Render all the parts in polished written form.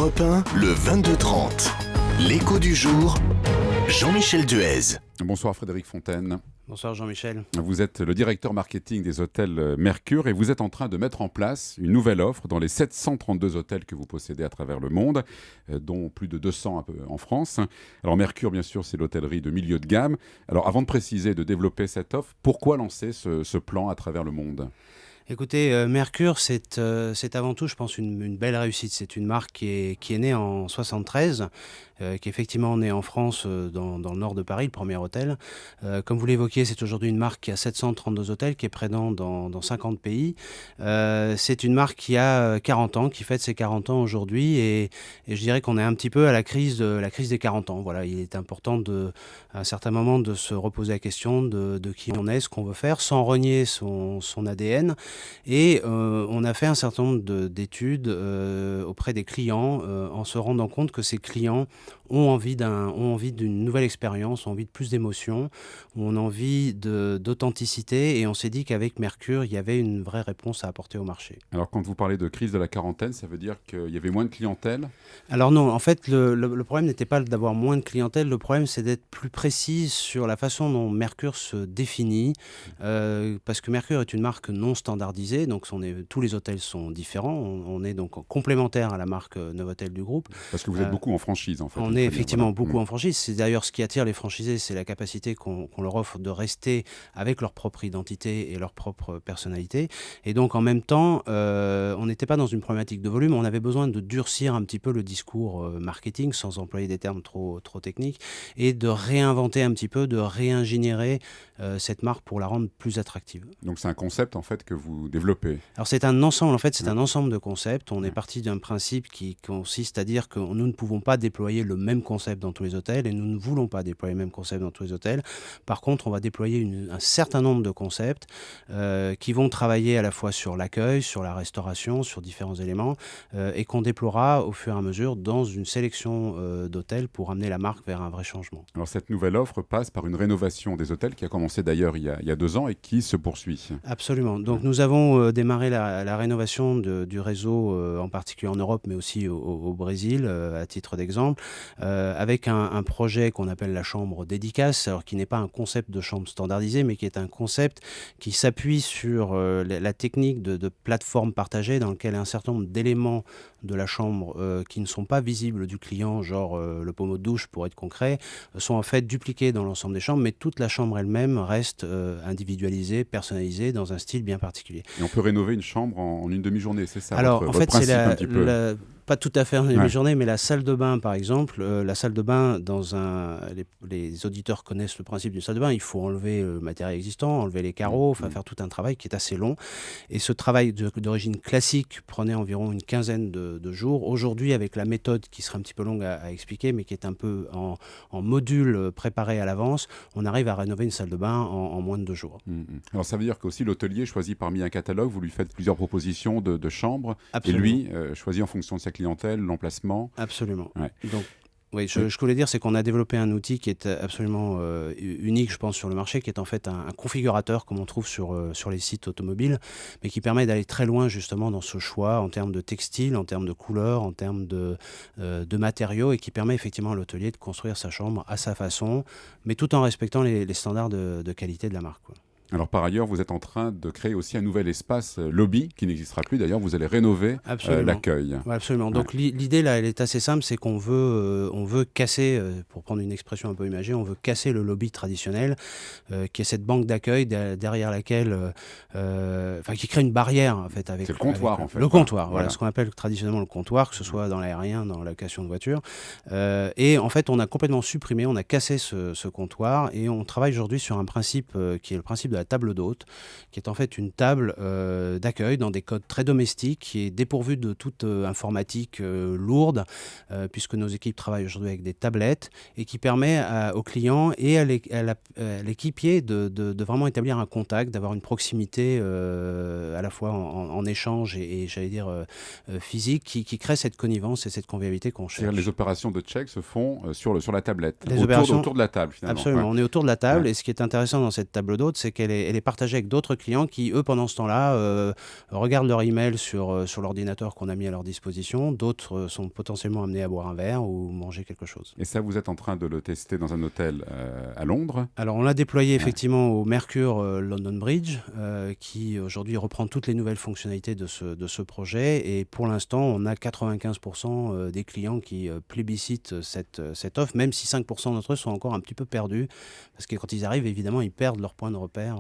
Europe 1, le 22-30. L'écho du jour, Jean-Michel Duez. Bonsoir Frédéric Fontaine. Bonsoir Jean-Michel. Vous êtes le directeur marketing des hôtels Mercure et vous êtes en train de mettre en place une nouvelle offre dans les 732 hôtels que vous possédez à travers le monde, dont plus de 200 un peu en France. Alors Mercure, bien sûr, c'est l'hôtellerie de milieu de gamme. Alors avant de préciser, de développer cette offre, pourquoi lancer ce plan à travers le monde ? Écoutez, Mercure, c'est avant tout, je pense, une belle réussite. C'est une marque qui est née en 73, qui est effectivement née en France, dans le nord de Paris, le premier hôtel. Comme vous l'évoquiez, c'est aujourd'hui une marque qui a 732 hôtels, qui est présente dans 50 pays. C'est une marque qui a 40 ans, qui fête ses 40 ans aujourd'hui. Et je dirais qu'on est un petit peu à la crise des 40 ans. Voilà, il est important, à un certain moment, de se reposer la question de qui on est, ce qu'on veut faire, sans renier son ADN. Et on a fait un certain nombre d'études auprès des clients en se rendant compte que ces clients ont envie d'une nouvelle expérience, ont envie de plus d'émotions, ont envie d'authenticité, et on s'est dit qu'avec Mercure, il y avait une vraie réponse à apporter au marché. Alors quand vous parlez de crise de la quarantaine, ça veut dire qu'il y avait moins de clientèle ? Alors non, en fait, le problème n'était pas d'avoir moins de clientèle, le problème c'est d'être plus précis sur la façon dont Mercure se définit, parce que Mercure est une marque non standardisée, donc tous les hôtels sont différents, on est donc complémentaire à la marque Novotel du groupe. Parce que vous êtes beaucoup en franchise en fait. On est effectivement beaucoup en franchise, c'est d'ailleurs ce qui attire les franchisés, c'est la capacité qu'on leur offre de rester avec leur propre identité et leur propre personnalité. Et donc en même temps, on n'était pas dans une problématique de volume, on avait besoin de durcir un petit peu le discours marketing, sans employer des termes trop techniques, et de réinventer un petit peu, de réingénierer cette marque pour la rendre plus attractive. Donc c'est un concept en fait que vous développez. Alors c'est un ensemble, en fait, c'est un ensemble de concepts. On est parti d'un principe qui consiste à dire que nous ne pouvons pas déployer le même concept dans tous les hôtels, et nous ne voulons pas déployer le même concept dans tous les hôtels. Par contre, on va déployer un certain nombre de concepts qui vont travailler à la fois sur l'accueil, sur la restauration, sur différents éléments, et qu'on déploiera au fur et à mesure dans une sélection d'hôtels pour amener la marque vers un vrai changement. Alors cette nouvelle offre passe par une rénovation des hôtels qui a commencé d'ailleurs il y a 2 ans et qui se poursuit. Absolument. Donc nous avons démarré la rénovation du réseau, en particulier en Europe, mais aussi au Brésil, à titre d'exemple, avec un projet qu'on appelle la chambre dédicace, alors qui n'est pas un concept de chambre standardisée, mais qui est un concept qui s'appuie sur la technique de plateforme partagée, dans lequel un certain nombre d'éléments de la chambre qui ne sont pas visibles du client, genre le pommeau de douche pour être concret, sont en fait dupliqués dans l'ensemble des chambres, mais toute la chambre elle-même reste individualisée, personnalisée, dans un style bien particulier. Et on peut rénover une chambre en une demi-journée, c'est ça? Alors, en fait, c'est pas tout à fait en demi-journée, mais la salle de bain, par exemple, la salle de bain, les auditeurs connaissent le principe d'une salle de bain, il faut enlever le matériel existant, enlever les carreaux, faire tout un travail qui est assez long. Et ce travail d'origine classique prenait environ une quinzaine de jours. Aujourd'hui, avec la méthode qui sera un petit peu longue à expliquer, mais qui est un peu en module préparé à l'avance, on arrive à rénover une salle de bain en moins de 2 jours. Alors ça veut dire qu'aussi l'hôtelier choisit parmi un catalogue, vous lui faites plusieurs propositions de chambres. Absolument. Et lui choisit en fonction de sa clientèle, l'emplacement. Absolument. Ouais. Donc, oui, ce que je voulais dire, c'est qu'on a développé un outil qui est absolument unique, je pense, sur le marché, qui est en fait un configurateur, comme on trouve sur les sites automobiles, mais qui permet d'aller très loin justement dans ce choix en termes de textile, en termes de couleurs, en termes de matériaux, et qui permet effectivement à l'hôtelier de construire sa chambre à sa façon, mais tout en respectant les standards de qualité de la marque, quoi. Alors par ailleurs, vous êtes en train de créer aussi un nouvel espace lobby qui n'existera plus. D'ailleurs, vous allez rénover l'accueil. Ouais, absolument. Donc l'idée là, elle est assez simple, c'est qu'on veut casser, pour prendre une expression un peu imagée, on veut casser le lobby traditionnel, qui est cette banque d'accueil derrière laquelle, qui crée une barrière en fait avec. C'est le comptoir en fait. Le comptoir, voilà, ce qu'on appelle traditionnellement le comptoir, que ce soit dans l'aérien, dans la location de voiture. Et en fait, on a complètement supprimé, on a cassé ce comptoir, et on travaille aujourd'hui sur un principe qui est le principe de la table d'hôte, qui est en fait une table d'accueil dans des codes très domestiques, qui est dépourvue de toute informatique lourde, puisque nos équipes travaillent aujourd'hui avec des tablettes, et qui permet aux clients et à l'équipier de vraiment établir un contact, d'avoir une proximité à la fois en échange et j'allais dire physique, qui crée cette connivence et cette convivialité qu'on cherche. C'est-à-dire les opérations de check se font sur la tablette, autour de la table finalement. Absolument, on est autour de la table, et ce qui est intéressant dans cette table d'hôte, c'est qu'elle elle est partagée avec d'autres clients qui, eux, pendant ce temps-là, regardent leur email sur l'ordinateur qu'on a mis à leur disposition. D'autres sont potentiellement amenés à boire un verre ou manger quelque chose. Et ça, vous êtes en train de le tester dans un hôtel à Londres? Alors, on l'a déployé effectivement au Mercure London Bridge, qui aujourd'hui reprend toutes les nouvelles fonctionnalités de ce projet. Et pour l'instant, on a 95% des clients qui plébiscitent cette offre, même si 5% d'entre eux sont encore un petit peu perdus, parce que quand ils arrivent, évidemment, ils perdent leur point de repère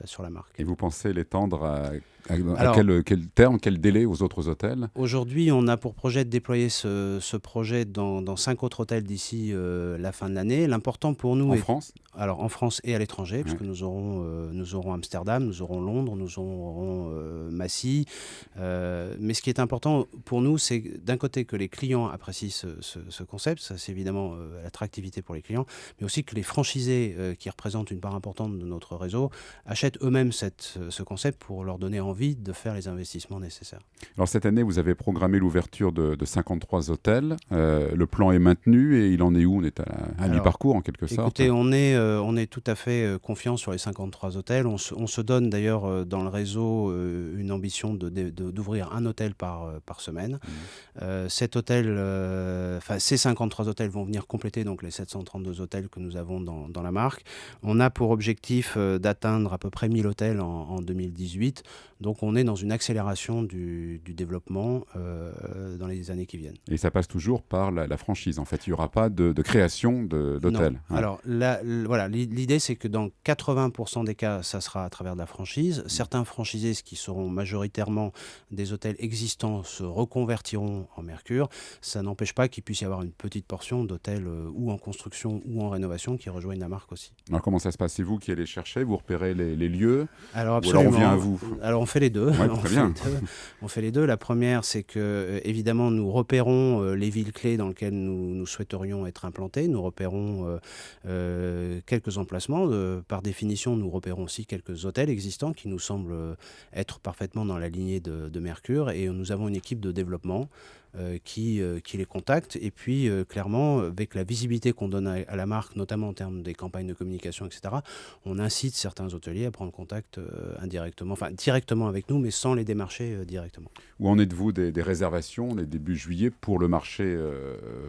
sur la marque. Et vous pensez l'étendre à Alors, quel terme, quel délai aux autres hôtels? Aujourd'hui, on a pour projet de déployer ce projet dans 5 autres hôtels d'ici la fin de l'année. L'important pour nous En France? Alors en France et à l'étranger, puisque nous aurons Amsterdam, nous aurons Londres, nous aurons Massy. Mais ce qui est important pour nous, c'est d'un côté que les clients apprécient ce concept, ça c'est évidemment l'attractivité pour les clients, mais aussi que les franchisés qui représentent une part importante de notre réseau achètent eux-mêmes ce concept pour leur donner envie de faire les investissements nécessaires. Alors cette année, vous avez programmé l'ouverture de 53 hôtels. Le plan est maintenu et il en est où? On est à mi-parcours en quelque sorte. Écoutez, on est tout à fait confiant sur les 53 hôtels. On se donne d'ailleurs dans le réseau une ambition d'ouvrir un hôtel par semaine. Ces 53 hôtels vont venir compléter donc les 732 hôtels que nous avons dans la marque. On a pour objectif d'atteindre à peu près 1000 hôtels en 2018. Donc on est dans une accélération du développement dans les années qui viennent. Et ça passe toujours par la franchise. En fait, il n'y aura pas de création d'hôtels. Ouais. Alors voilà, l'idée c'est que dans 80% des cas, ça sera à travers de la franchise. Certains franchisés, qui seront majoritairement des hôtels existants, se reconvertiront en Mercure. Ça n'empêche pas qu'il puisse y avoir une petite portion d'hôtels ou en construction ou en rénovation qui rejoignent la marque aussi. Alors comment ça se passe? C'est vous qui allez chercher, vous repérez les lieux? Alors absolument. Ou alors on vient à vous? Alors on fait les deux. Ouais, très bien. On fait les deux. La première, c'est que évidemment nous repérons les villes clés dans lesquelles nous souhaiterions être implantés. Nous repérons quelques emplacements. Par définition, nous repérons aussi quelques hôtels existants qui nous semblent être parfaitement dans la lignée de Mercure. Et nous avons une équipe de développement qui les contacte. Et puis, clairement, avec la visibilité qu'on donne à la marque, notamment en termes des campagnes de communication, etc., on incite certains hôteliers à prendre contact directement avec nous, mais sans les démarcher directement. Où en êtes-vous des réservations? On est début juillet pour le marché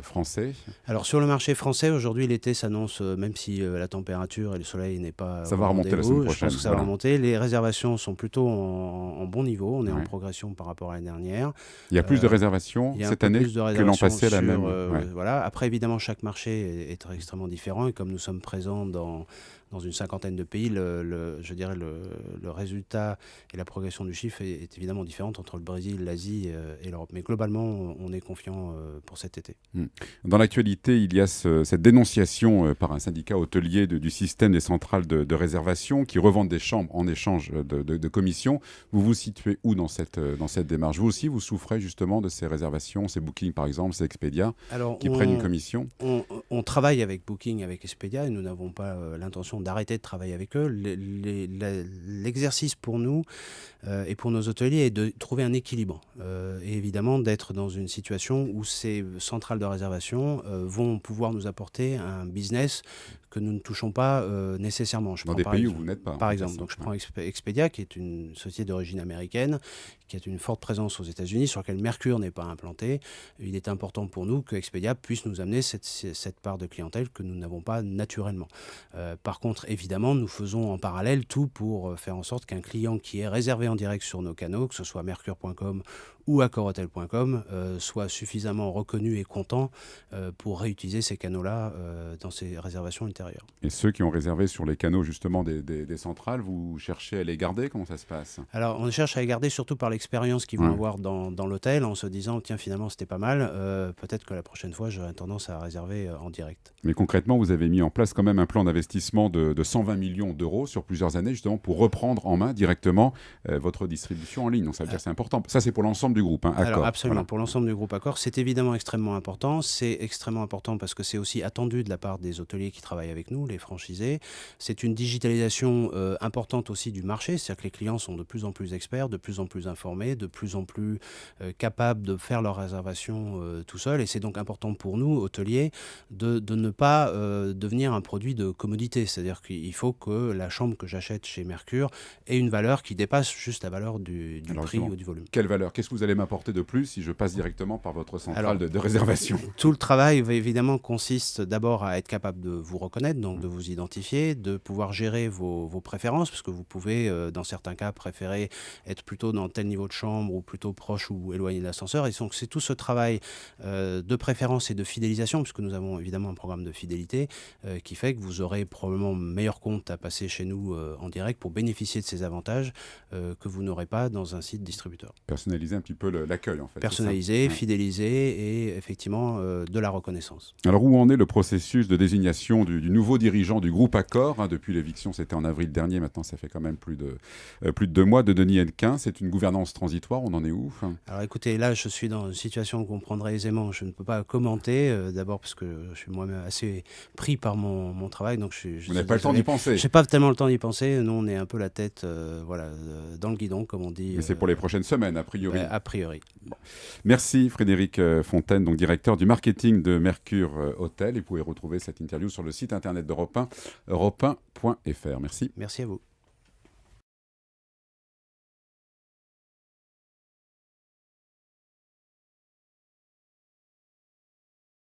français. Alors, sur le marché français, aujourd'hui, l'été s'annonce, même si la température et le soleil n'est pas... Ça va remonter la semaine prochaine. Je pense que ça va remonter. Les réservations sont plutôt en bon niveau. On est en progression par rapport à l'année dernière. Il y a plus de réservations cette année que l'an passé à la même. Voilà. Après, évidemment, chaque marché est extrêmement différent. Et comme nous sommes présents dans une cinquantaine de pays, je dirais le résultat et la progression du chiffre est évidemment différente entre le Brésil, l'Asie et l'Europe. Mais globalement, on est confiant pour cet été. Dans l'actualité, il y a cette dénonciation par un syndicat hôtelier du système des centrales de réservation qui revendent des chambres en échange de commissions. Vous vous situez où dans cette démarche? Vous aussi, vous souffrez justement de ces réservations, ces Booking par exemple, ces Expedia, qui prennent une commission? On travaille avec Booking, avec Expedia, et nous n'avons pas l'intention d'arrêter de travailler avec eux. L'exercice pour nous et pour nos hôteliers est de trouver un équilibre et évidemment d'être dans une situation où ces centrales de réservation vont pouvoir nous apporter un business que nous ne touchons pas nécessairement. Dans des pays où vous n'êtes pas. Par exemple, donc je prends Expedia, qui est une société d'origine américaine, qui a une forte présence aux États-Unis, sur laquelle Mercure n'est pas implanté. Il est important pour nous que Expedia puisse nous amener cette part de clientèle que nous n'avons pas naturellement. Par contre, évidemment, nous faisons en parallèle tout pour faire en sorte qu'un client qui est réservé en direct sur nos canaux, que ce soit mercure.com ou accorhotel.com, soit suffisamment reconnu et content pour réutiliser ces canaux-là dans ses réservations ultérieures. Et ceux qui ont réservé sur les canaux justement des centrales, vous cherchez à les garder? Comment ça se passe? Alors, on cherche à les garder surtout par l'expérience qu'ils vont avoir dans l'hôtel, en se disant, tiens, finalement, c'était pas mal, peut-être que la prochaine fois, j'aurai tendance à réserver en direct. Mais concrètement, vous avez mis en place quand même un plan d'investissement de 120 millions d'euros sur plusieurs années, justement, pour reprendre en main directement votre distribution en ligne. Donc, ça veut dire que c'est important. Ça, c'est pour l'ensemble du groupe, hein, Alors Accor. absolument, Voilà. pour l'ensemble du groupe Accor, c'est évidemment extrêmement important. C'est extrêmement important parce que c'est aussi attendu de la part des hôteliers qui travaillent avec nous, les franchisés. C'est une digitalisation importante aussi du marché, c'est-à-dire que les clients sont de plus en plus experts, de plus en plus informés, de plus en plus capables de faire leurs réservations tout seuls. Et c'est donc important pour nous, hôteliers, de ne pas devenir un produit de commodité. C'est-à-dire qu'il faut que la chambre que j'achète chez Mercure ait une valeur qui dépasse juste la valeur du Alors, prix justement, ou du volume. quelle valeur? Qu'est-ce que vous allez m'apporter de plus si je passe directement par votre centrale Alors, de réservation? Tout le travail, évidemment, consiste d'abord à être capable de vous reconnaître, donc de vous identifier, de pouvoir gérer vos préférences, parce que vous pouvez, dans certains cas, préférer être plutôt dans tel niveau de chambre ou plutôt proche ou éloigné de l'ascenseur. Et donc, c'est tout ce travail de préférence et de fidélisation, puisque nous avons évidemment un programme de fidélité qui fait que vous aurez probablement meilleur compte à passer chez nous en direct pour bénéficier de ces avantages que vous n'aurez pas dans un site distributeur. Personnaliser un petit peu l'accueil, en fait. Personnalisé, c'est ça? Ouais. fidélisé et effectivement de la reconnaissance. Alors, où en est le processus de désignation du nouveau dirigeant du groupe Accor, hein? Depuis l'éviction, c'était en avril dernier, maintenant ça fait quand même plus de 2 mois, de Denis Hennequin. C'est une gouvernance transitoire, on en est où? Alors écoutez, là je suis dans une situation que vous comprendrez aisément, je ne peux pas commenter, d'abord parce que je suis moi-même assez pris par mon travail, donc Vous n'avez pas le temps d'y penser. J'ai pas tellement le temps d'y penser, nous on est un peu la tête dans le guidon comme on dit. Mais c'est pour les prochaines semaines, a priori. A priori. Merci Frédéric Fontaine, donc directeur du marketing de Mercure Hôtel. Et vous pouvez retrouver cette interview sur le site internet d'Europe 1, europe1.fr. Merci. Merci à vous.